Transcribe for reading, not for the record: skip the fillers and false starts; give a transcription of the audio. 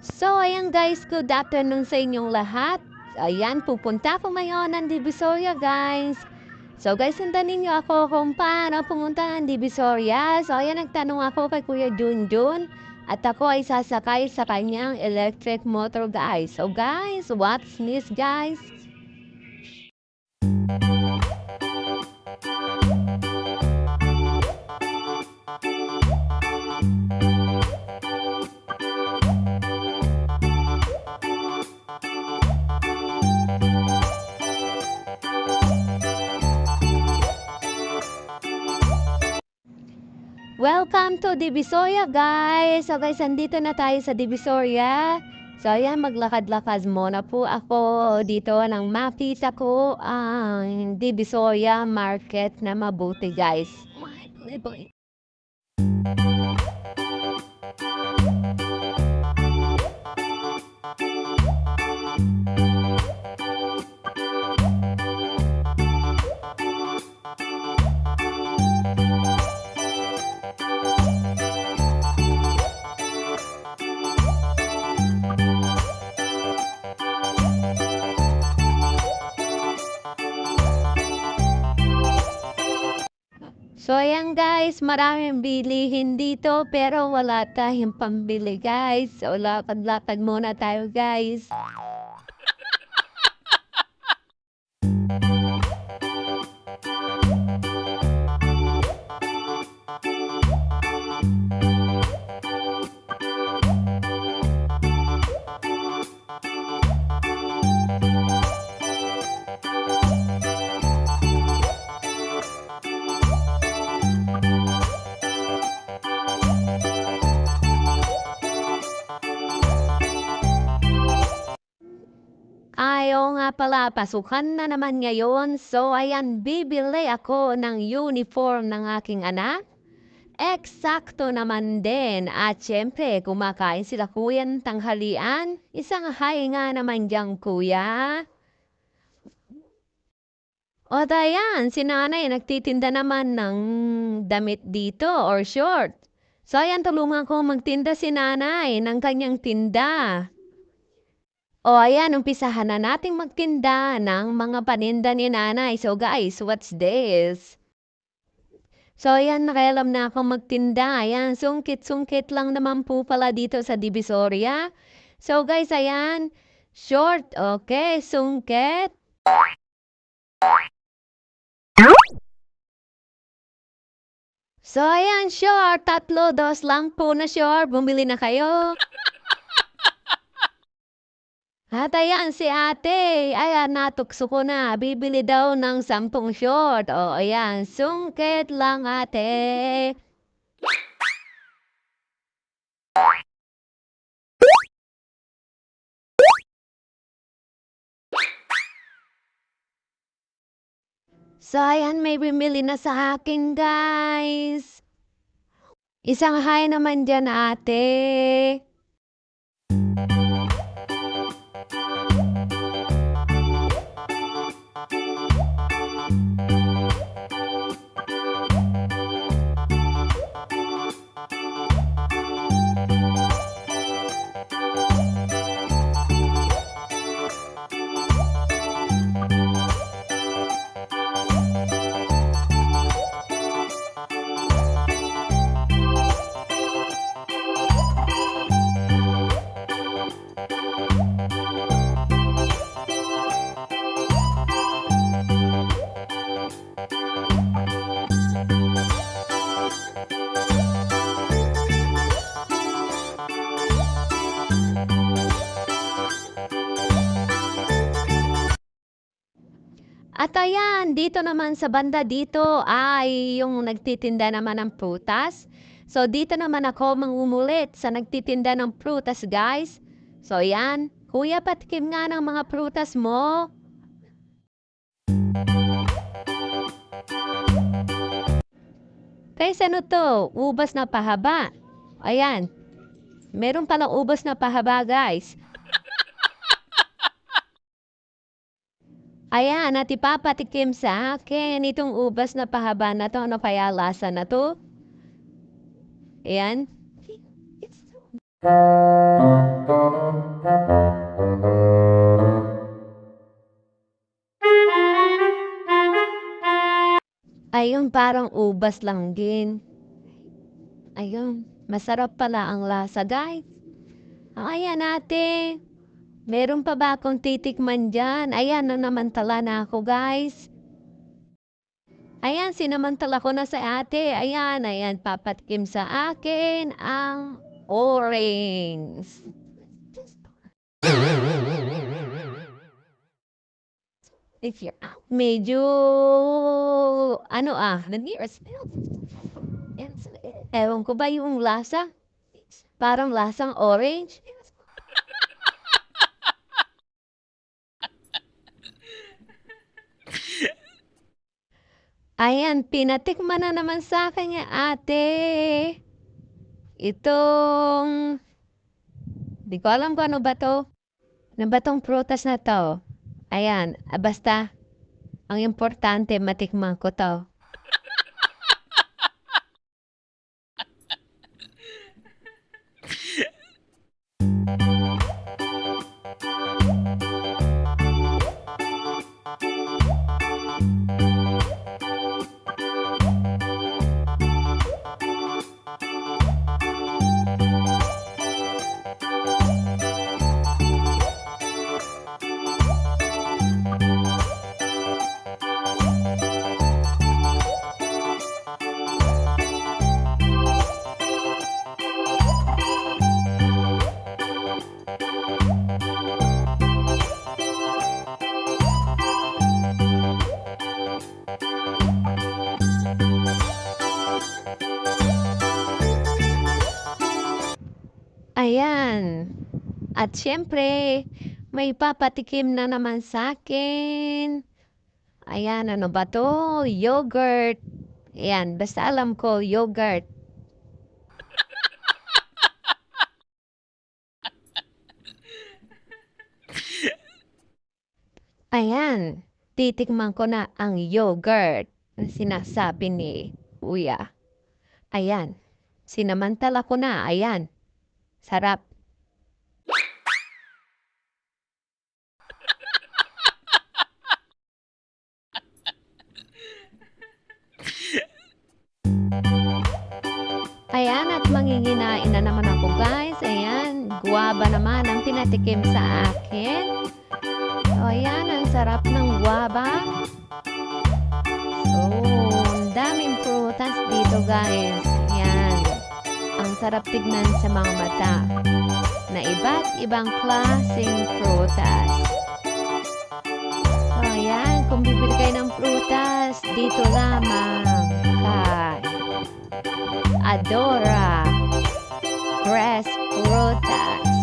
So, ayan guys, good afternoon sa inyong lahat. Ayan, pupunta ako ngayon ng Divisoria guys. So guys, sundan ninyo ako kung paano pumunta ng Divisoria. So ayan, nagtanong ako kay Kuya Junjun at ako ay sasakay sa kanyang electric motor guys. So guys, what's this guys? Welcome to Divisoria guys! So guys, andito na tayo sa Divisoria. So ayan, maglakad-lakad muna po ako dito nang makita ko ang Divisoria Market na mabuti guys. So ayan guys, maraming bilihin dito pero wala tayong pambili guys. So lakad-lakad muna tayo guys. Ayaw nga pala, pasukan na naman ngayon. So ayan, bibili ako ng uniform ng aking anak. Eksakto naman din. At syempre, kumakain sila kuya ng tanghalian. Isang hi nga naman diyang kuya. O dayan, si nanay nagtitinda naman ng damit dito or short. So ayan, tulungan ko magtinda si nanay ng kanyang tinda. O ayan, umpisahan na nating magtinda ng mga paninda ni nanay. So guys, what's this? So ayan, nakialam na akong magtinda. Ayan, sungkit-sungkit lang naman po pala dito sa Divisoria. So guys, ayan, short, okay, sungkit. So ayan, short, 3, 2 lang po na short. Bumili na kayo. At ayan si ate, ayan natukso ko na, bibili daw ng 10 short. O ayan, sungkit lang ate. So ayan, may bumili na sa akin guys. Isang hi naman dyan ate. At ayan, dito naman sa banda dito ay yung nagtitinda naman ng prutas. So dito naman ako mangumulit sa nagtitinda ng prutas guys. So yan, kuya patikim nga ng mga prutas mo. Guys, ano to? Ubas na pahaba. Ayan, meron palang ubas na pahaba guys. Ayan, at ipapatikim sa akin itong ubas na pahaba na to. Ano kaya lasa na to? Ayan. Yung parang ubas lang din. Ayun, masarap pala ang lasa, guys. Ayan, ate. Meron pa ba akong titikman diyan? Ayan, nanamantala na ako, guys. Ayan, sinamantala ko na sa ate. Ayan, ayan, papatikim sa akin ang orange. If you're medyo ano ewan ko ba yung lasa? Parang lasang orange. Ayan, pinatikman na naman sa akin ni ate. Itong, di ko alam kung ano ba to. Ano ba tong prutas na to? Ayan, basta, ang importante matikman ko to. Ayan. At siyempre, may papatikim na naman sa akin. Ayan, ano ba to? Yogurt. Ayan, basta alam ko, yogurt. Ayan, titikman ko na ang yogurt na sinasabi ni Kuya. Ayan, sinamantala ko na. Ayan, sarap. Ayan, at manginginain na naman ako, guys. Ayan, guwaba naman ang pinatikim sa akin. So, ayan, ang sarap ng guwaba. So, ang daming prutas dito, guys. Ayan, ang sarap tignan sa mga mata na iba't ibang klaseng prutas. So, ayan, kung bibili kayo ng prutas, dito lamang kay Adora Fresh Frutas.